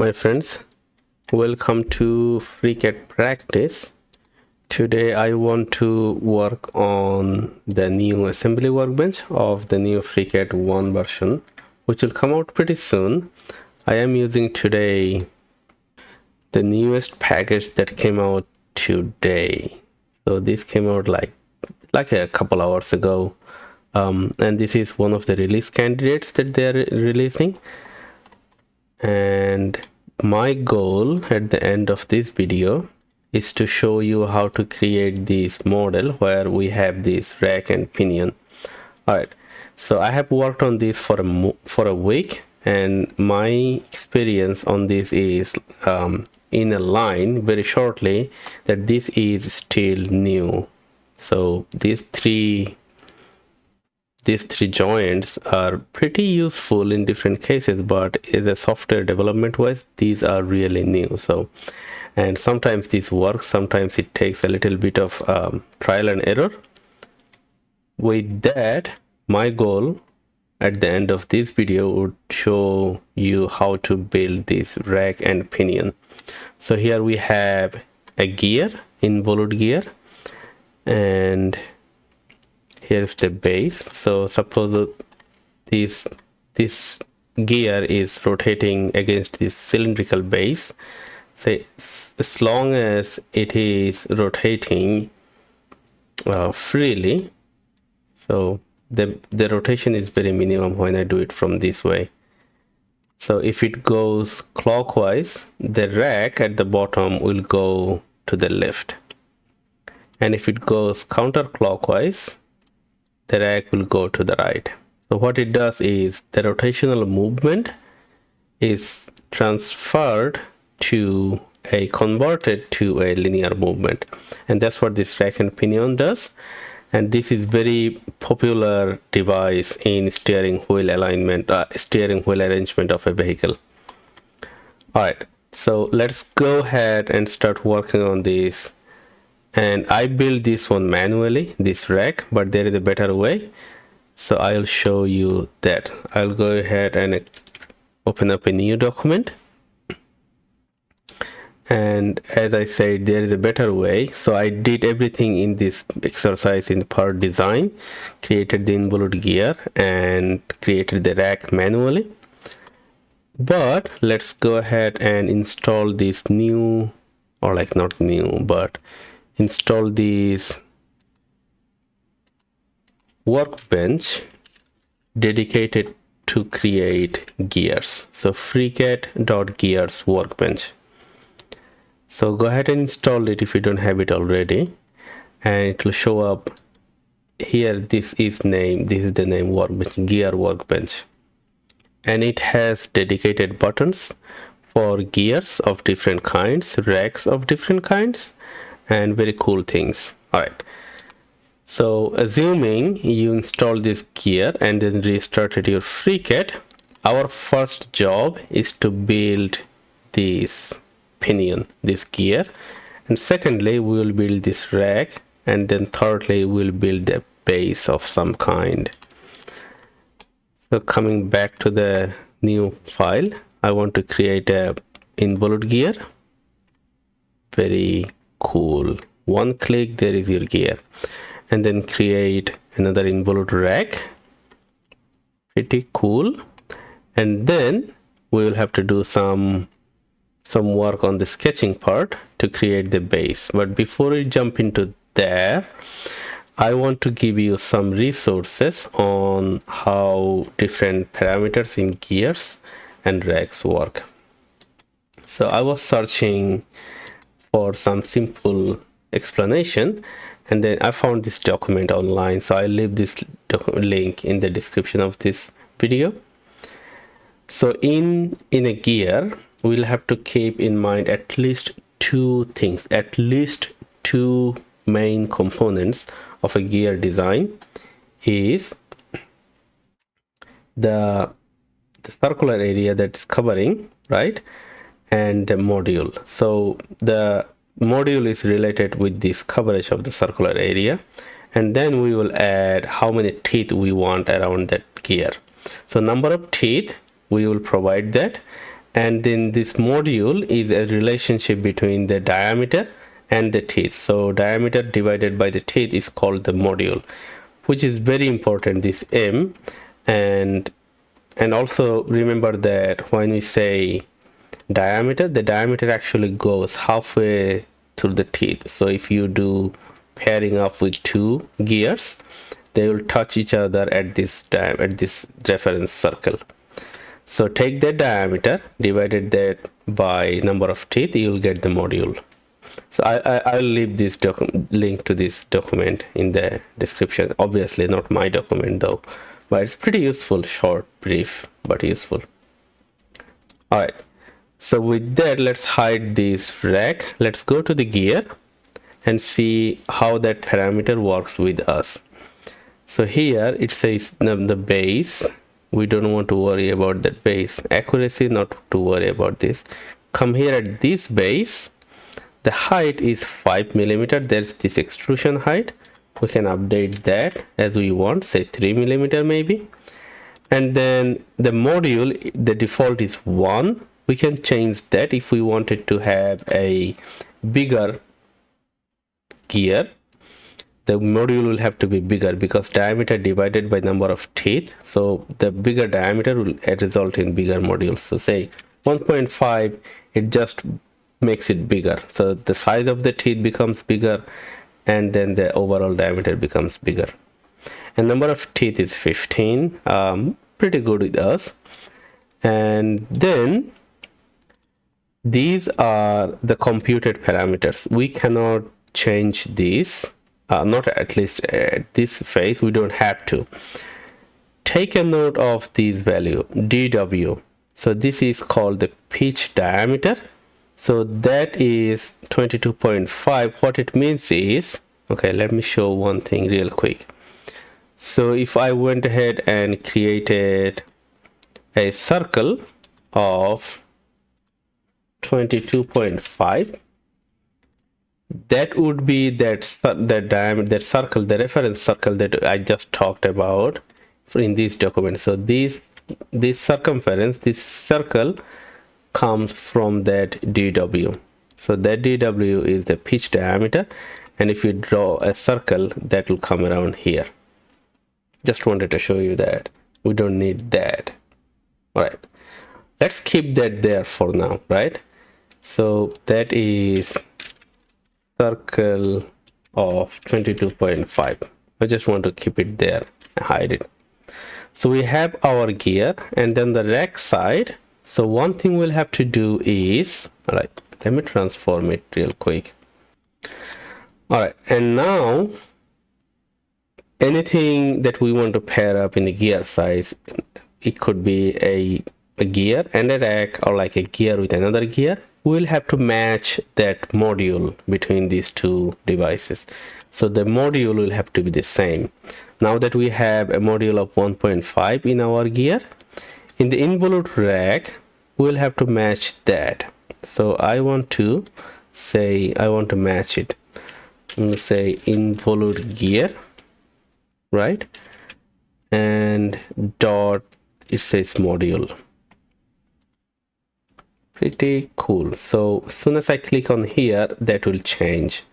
My friends, welcome to FreeCAD practice. Today I want to work on the new assembly workbench of the new FreeCAD 1 version, which will come out pretty soon. I am using today the newest package that came out today. So this came out like a couple hours ago. And this is one of the release candidates that they are releasing. And my goal at the end of this video is to show you how to create this model where we have this rack and pinion. All right, so I have worked on this for a week, and my experience on this is in a line very shortly that this is still new. So these three joints are pretty useful in different cases, but as a software development wise, these are really new. So, and sometimes this works, sometimes it takes a little bit of trial and error. With that, my goal at the end of this video would show you how to build this rack and pinion. So here we have a gear, involute gear, and here's the base. So suppose this gear is rotating against this cylindrical base. Say as long as it is rotating freely, so the rotation is very minimum when I do it from this way. So if it goes clockwise, the rack at the bottom will go to the left, and if it goes counterclockwise, the rack will go to the right. So what it does is the rotational movement is converted to a linear movement, and that's what this rack and pinion does. And this is very popular device in steering wheel arrangement of a vehicle. All right, so let's go ahead and start working on this. And I built this one manually, this rack, but there is a better way, so I'll show you that. I'll go ahead and open up a new document, and as I said, there is a better way. So I did everything in this exercise in part design, created the involute gear and created the rack manually. But let's go ahead and install this new, or like not new, but install this workbench dedicated to create gears. So FreeCAD.gears workbench. So go ahead and install it if you don't have it already, and it will show up here. This is the name workbench, gear workbench, and it has dedicated buttons for gears of different kinds, racks of different kinds, and very cool things. All right, so assuming you install this gear and then restarted your FreeCAD, our first job is to build this pinion, this gear, and secondly we will build this rack, and then thirdly we'll build a base of some kind. So coming back to the new file, I want to create a involute gear. Very cool, one click, there is your gear. And then create another involute rack. Pretty cool. And then we will have to do some work on the sketching part to create the base. But before we jump into there, I want to give you some resources on how different parameters in gears and racks work. So I was searching for some simple explanation, and then I found this document online, so I'll leave this link in the description of this video. So in a gear, we'll have to keep in mind at least two things, at least two main components of a gear design is the circular area that's covering, right, and the module. So the module is related with this coverage of the circular area, and then we will add how many teeth we want around that gear. So number of teeth, we will provide that, and then this module is a relationship between the diameter and the teeth. So diameter divided by the teeth is called the module, which is very important, this m. And also remember that when we say diameter, the diameter actually goes halfway through the teeth. So if you do pairing up with two gears, they will touch each other at this reference circle. So take the diameter, divided that by number of teeth, you will get the module. So I'll leave this link to this document in the description. Obviously not my document though, but it's pretty useful, short, brief, but useful. All right. So with that, let's hide this rack. Let's go to the gear and see how that parameter works with us. So here it says the base. We don't want to worry about that base. Accuracy, not to worry about this. Come here at this base. The height is 5 millimeter. There's this extrusion height. We can update that as we want, say 3 millimeter maybe. And then the module, the default is 1. We can change that if we wanted to have a bigger gear. The module will have to be bigger because diameter divided by number of teeth. So the bigger diameter will result in bigger modules. So say 1.5, it just makes it bigger. So the size of the teeth becomes bigger, and then the overall diameter becomes bigger. And number of teeth is 15. Pretty good with us. And then these are the computed parameters. We cannot change these. Not at least at this phase, we don't have to. Take a note of this value, dw. So this is called the pitch diameter. So that is 22.5. What it means is, okay, let me show one thing real quick. So if I went ahead and created a circle of 22.5, that would be that diameter, that circle, the reference circle that I just talked about in this document. So this circumference, this circle comes from that dw. So that dw is the pitch diameter, and if you draw a circle, that will come around here. Just wanted to show you that we don't need that. All right, let's keep that there for now, right? So that is circle of 22.5. I just want to keep it there and hide it. So we have our gear, and then the rack side. So one thing we'll have to do is, all right, let me transform it real quick. All right, and now anything that we want to pair up in the gear size, it could be a gear and a rack, or like a gear with another gear. We'll have to match that module between these two devices. So the module will have to be the same. Now that we have a module of 1.5 in our gear, in the involute rack, we'll have to match that. So I want to say, I want to match it. I'm going to say involute gear, right? And dot, it says module. Pretty cool. So as soon as I click on here, that will change,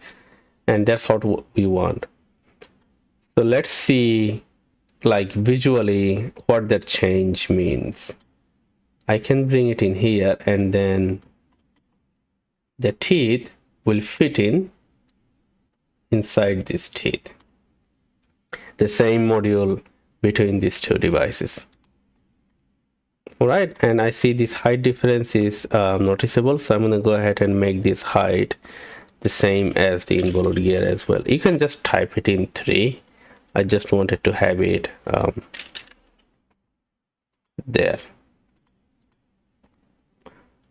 and that's what we want. So let's see, like visually, what that change means. I can bring it in here, and then the teeth will fit inside this teeth. The same module between these two devices. All right, and I see this height difference is noticeable, so I'm going to go ahead and make this height the same as the involute gear as well. You can just type it in 3. I just wanted to have it there.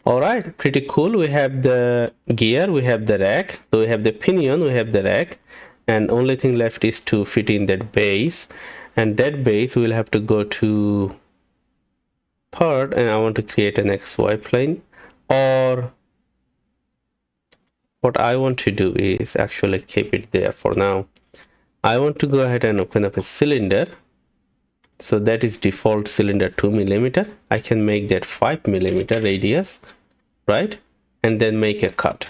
All right, pretty cool. We have the gear, we have the rack, so we have the pinion, we have the rack, and only thing left is to fit in that base, and that base we'll have to go to part, and I want to create an XY plane, or what I want to do is actually keep it there for now. I want to go ahead and open up a cylinder, So that is default cylinder 2 millimeter. I can make that 5 millimeter radius, right? And then make a cut.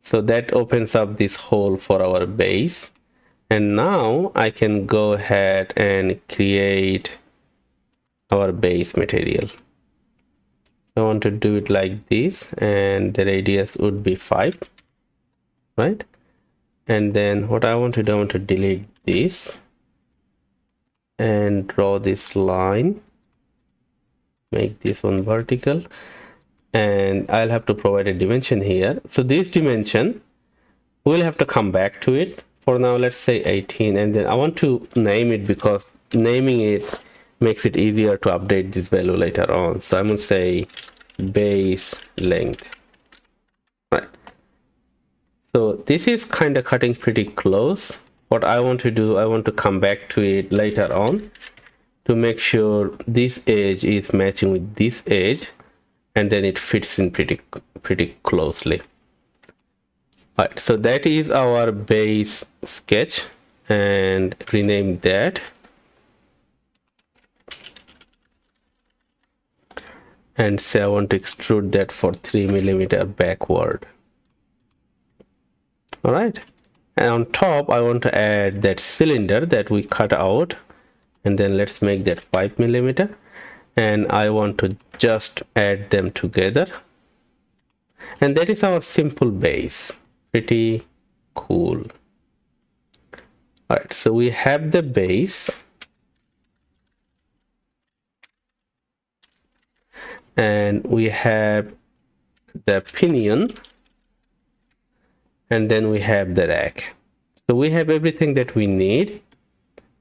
So that opens up this hole for our base. And now I can go ahead and create our base material. I want to do it like this, and the radius would be 5, right? And then what I want to do, I want to delete this and draw this line, make this one vertical, and I'll have to provide a dimension here. So this dimension, we'll have to come back to it. For now, let's say 18, and then I want to name it because naming it makes it easier to update this value later on. So I'm going to say base length, right? So this is kind of cutting pretty close. What I want to do, I want to come back to it later on to make sure this edge is matching with this edge, and then it fits in pretty closely. All right, so that is our base sketch, and rename that. And say I want to extrude that for 3 millimeter backward. All right, and on top I want to add that cylinder that we cut out, and then let's make that 5 millimeter, and I want to just add them together, and that is our simple base. Pretty cool. All right, so we have the base, and we have the pinion, and then we have the rack. So we have everything that we need.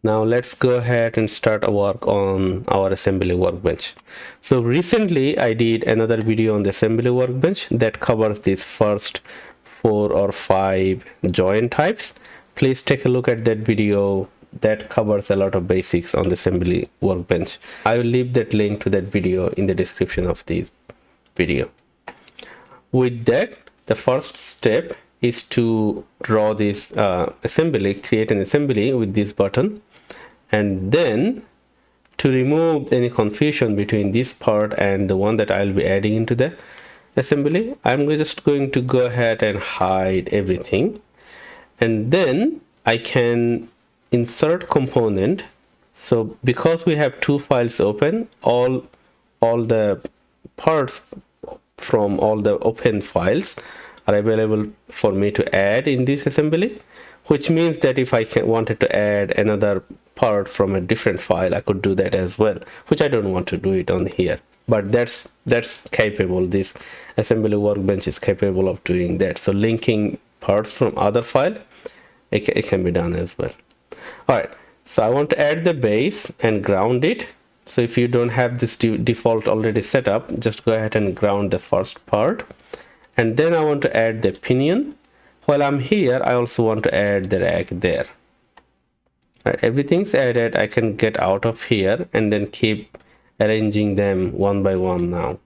Now let's go ahead and start a work on our assembly workbench. So recently I did another video on the assembly workbench that covers these first 4 or 5 joint types. Please take a look at that video. That covers a lot of basics on the assembly workbench. I will leave that link to that video in the description of this video. With that, the first step is to draw this assembly, create an assembly with this button, and then to remove any confusion between this part and the one that I'll be adding into the assembly, I'm just going to go ahead and hide everything, and then I can insert component. So because we have 2 files open, all the parts from all the open files are available for me to add in this assembly, which means that if I wanted to add another part from a different file, I could do that as well, which I don't want to do it on here, but that's capable. This assembly workbench is capable of doing that. So linking parts from other file, it can be done as well. All right, so I want to add the base and ground it. So if you don't have this default already set up, just go ahead and ground the first part, and then I want to add the pinion. While I'm here, I also want to add the rack there. All right, everything's added. I can get out of here and then keep arranging them one by one now.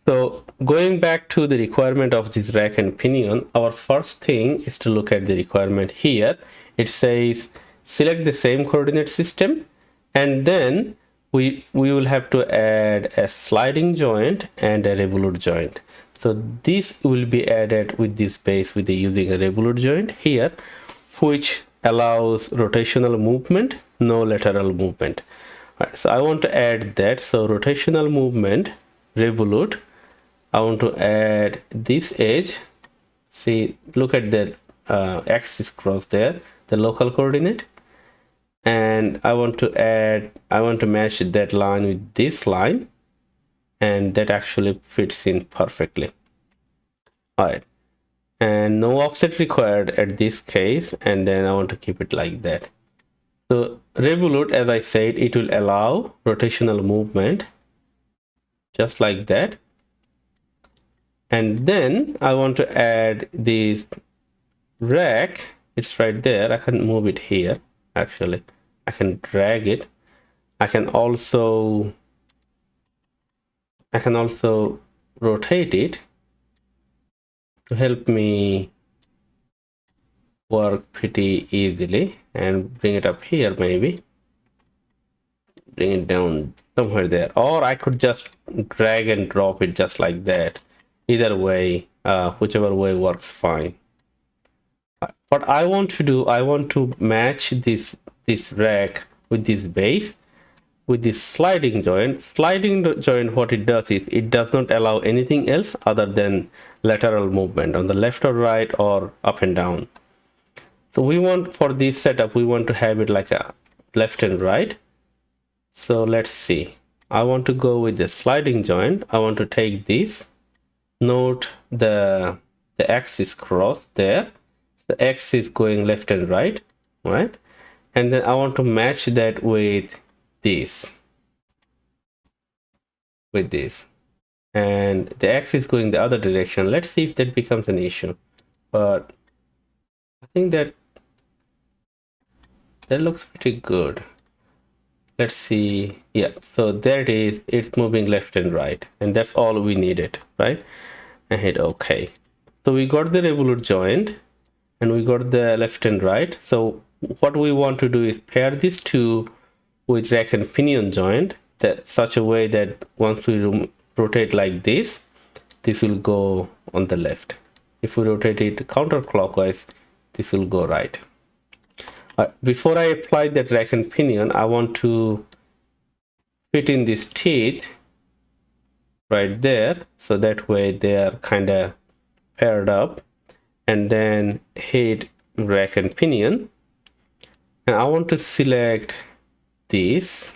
So going back to the requirement of this rack and pinion, our first thing is to look at the requirement here. It says select the same coordinate system, and then we will have to add a sliding joint and a revolute joint. So this will be added with this base with using a revolute joint here, which allows rotational movement, no lateral movement. All right, so I want to add that. So rotational movement, revolute. I want to add this edge. See, look at the axis cross there, the local coordinate. And I want to match that line with this line, and that actually fits in perfectly. All right, and no offset required at this case, and then I want to keep it like that. So revolute, as I said, it will allow rotational movement just like that. And then I want to add this rack. It's right there. I can move it here. Actually, I can drag it. I can also rotate it to help me work pretty easily. and bring it up here, maybe bring it down somewhere there, or I could just drag and drop it just like that. Either way, whichever way works fine. What I want to do, I want to match this rack with this base with this sliding joint. Sliding joint, what it does is it does not allow anything else other than lateral movement on the left or right or up and down. So we want, for this setup, we want to have it like a left and right. So let's see, I want to go with the sliding joint. I want to take this, note the axis cross there, the X is going left and right, right? And then I want to match that with this, and the X is going the other direction. Let's see if that becomes an issue, but I think that looks pretty good. Let's see. Yeah, so there it is. It's moving left and right, and that's all we needed, right? And hit OK. So we got the revolute joint and we got the left and right. So what we want to do is pair these two with rack and pinion joint, that such a way that once we rotate like this will go on the left. If we rotate it counterclockwise, this will go right. Before I apply that rack and pinion, I want to fit in these teeth right there, so that way they are kind of paired up, and then hit rack and pinion. And I want to select this,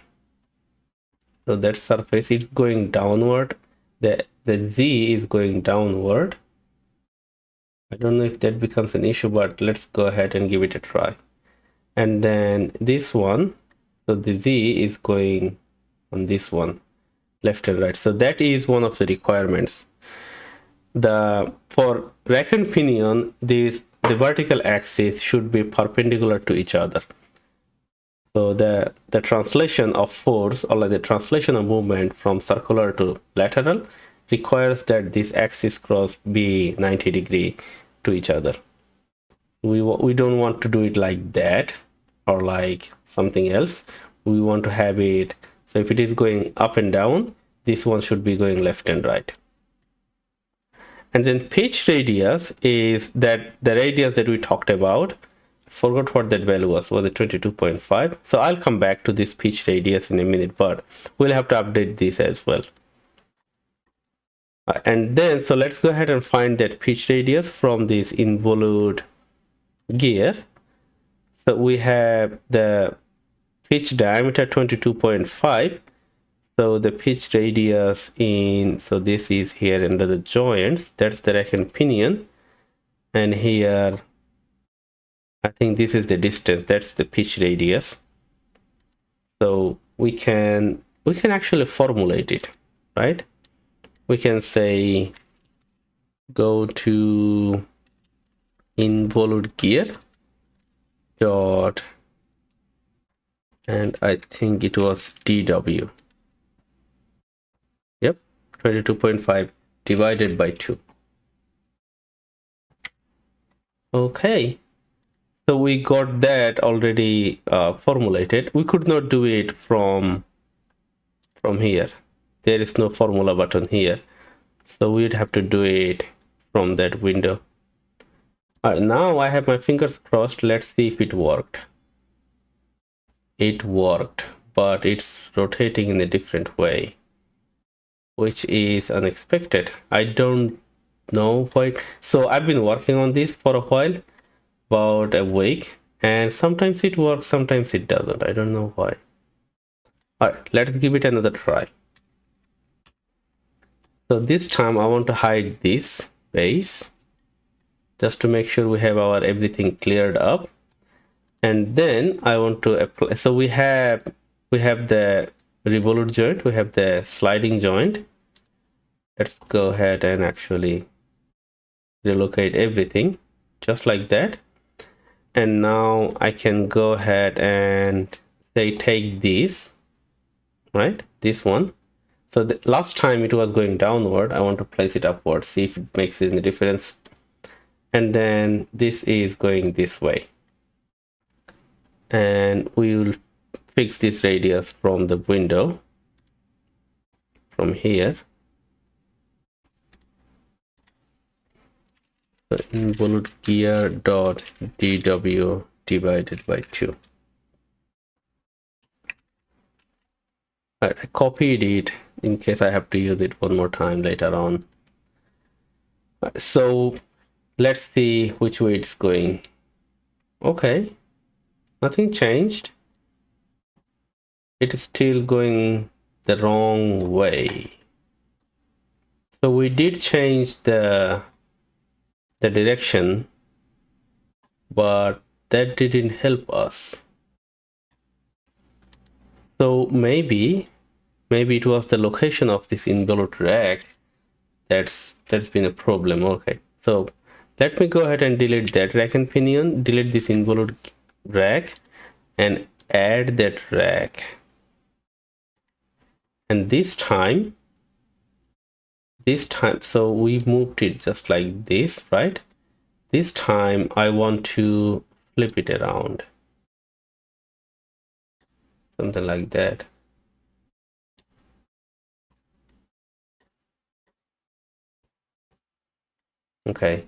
so that surface is going downward, the Z is going downward. I don't know if that becomes an issue, but let's go ahead and give it a try. And then this one, so the Z is going on this one, left and right. So that is one of the requirements. For rack and pinion, the vertical axis should be perpendicular to each other. So the translation of force, or like the translation of movement from circular to lateral, requires that this axis cross be 90 degree to each other. We don't want to do it like that or like something else. We want to have it, so if it is going up and down, this one should be going left and right. And then pitch radius is that the radius that we talked about. Forgot what that value was it 22.5? So I'll come back to this pitch radius in a minute, but we'll have to update this as well. And then, so let's go ahead and find that pitch radius from this involute gear. So we have the pitch diameter 22.5. So the pitch radius in, so this is here under the joints, that's the rack and pinion, and here I think this is the distance, that's the pitch radius. So we can actually formulate it, right? We can say go to involute gear dot, and I think it was DW. Yep, 22.5 divided by 2. Okay, so we got that already formulated. We could not do it from here. There is no formula button here, so we'd have to do it from that window. Now I have my fingers crossed. Let's see if it worked. It worked, but it's rotating in a different way, which is unexpected. I don't know why. So I've been working on this for a while, about a week, and sometimes it works, sometimes it doesn't. I don't know why. All right, let's give it another try. So this time I want to hide this base just to make sure we have our everything cleared up. And then I want to apply, so we have the revolute joint, we have the sliding joint. Let's go ahead and actually relocate everything just like that. And now I can go ahead and say take this, right, this one. So the last time it was going downward, I want to place it upward, see if it makes any difference. And then this is going this way. and we will fix this radius from the window from here. So involute gear dot dw divided by 2. Right, I copied it in case I have to use it one more time later on. Right, so let's see which way it's going. Okay, nothing changed. It is still going the wrong way. So we did change the direction, but that didn't help us. So maybe it was the location of this involute rack that's been a problem. Okay, so let me go ahead and delete that rack and pinion, delete this involute rack and add that rack. And this time, so we moved it just like this, right? This time I want to flip it around, something like that. Okay,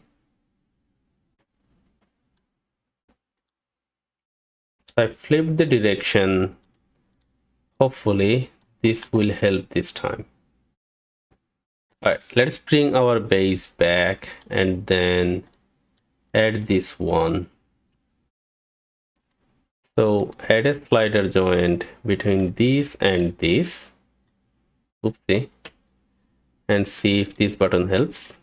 so I flipped the direction. Hopefully this will help this time. All right, let's bring our base back and then add this one. So add a slider joint between this and this. Oopsie. And see if this button helps.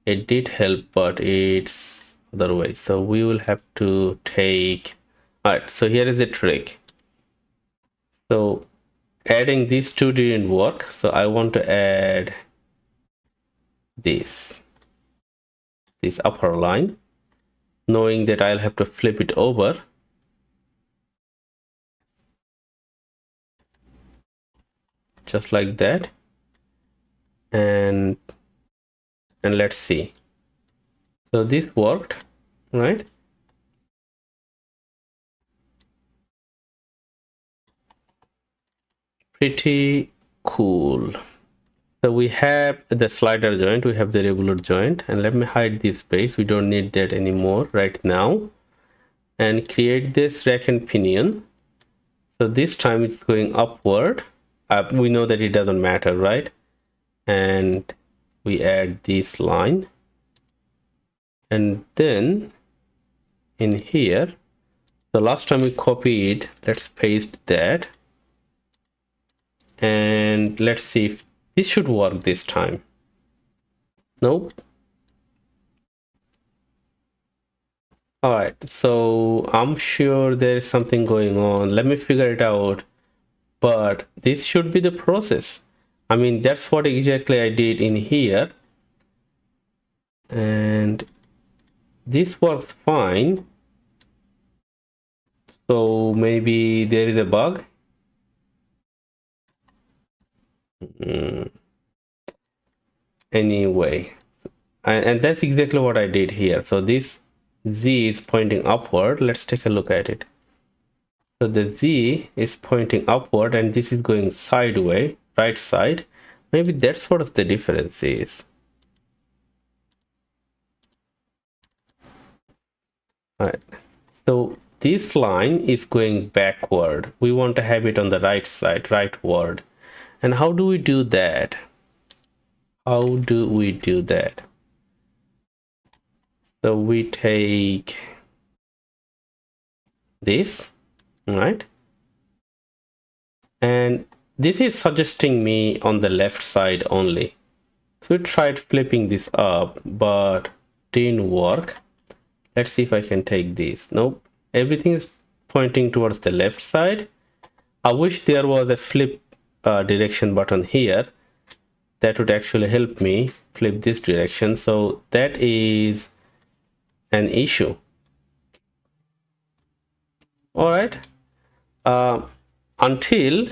It did help, but it's otherwise. So we will have to take. All right, so here is a trick. So adding these two didn't work, so I want to add this upper line, knowing that I'll have to flip it over. Just like that. And let's see. So this worked, right? Pretty cool. So we have the slider joint, we have the revolute joint, and let me hide this base. We don't need that anymore right now. And create this rack and pinion. So this time it's going upward. We know that it doesn't matter, right? And we add this line. And then in here, the last time we copied, let's paste that. And let's see if this should work this time. Nope. All right, so I'm sure there is something going on. Let me figure it out. But this should be the process. I mean, that's what exactly I did in here. And this works fine. So maybe there is a bug. Anyway, and that's exactly what I did here. So this Z is pointing upward. Let's take a look at it. So the Z is pointing upward and this is going sideways, right side. Maybe that's what the difference is. All right. So this line is going backward. We want to have it on the right side, rightward. And how do we do that? How do we do that? So we take this, right? And this is suggesting me on the left side only. So we tried flipping this up, but didn't work. Let's see if I can take this. Nope, everything is pointing towards the left side. I wish there was a flip direction button here. That would actually help me flip this direction. So that is an issue. All right. Until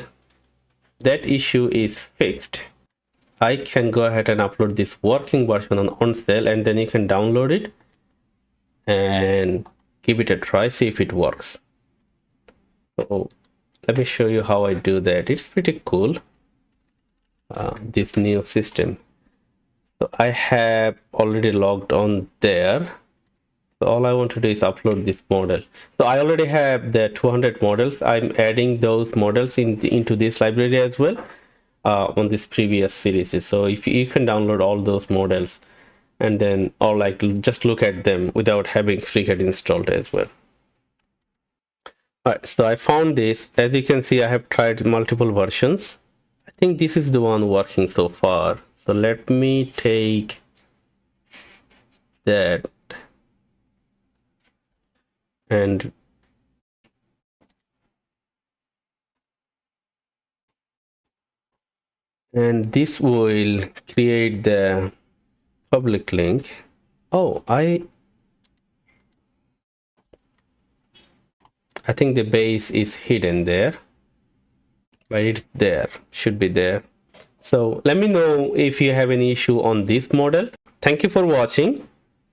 that issue is fixed, I can go ahead and upload this working version on OnSale, and then you can download it and give it a try, see if it works. So let me show you how I do that. It's pretty cool, this new system. So I have already logged on there. So all I want to do is upload this model. So I already have the 200 models. I'm adding those models into this library as well, on this previous series. So if you can download all those models and then, or like just look at them without having FreeCAD installed as well. All right, so I found this. As you can see, I have tried multiple versions. I think this is the one working so far. So let me take that and this will create the public link. Oh, I think the base is hidden there, but it's there, should be there. So let me know if you have any issue on this model. Thank you for watching.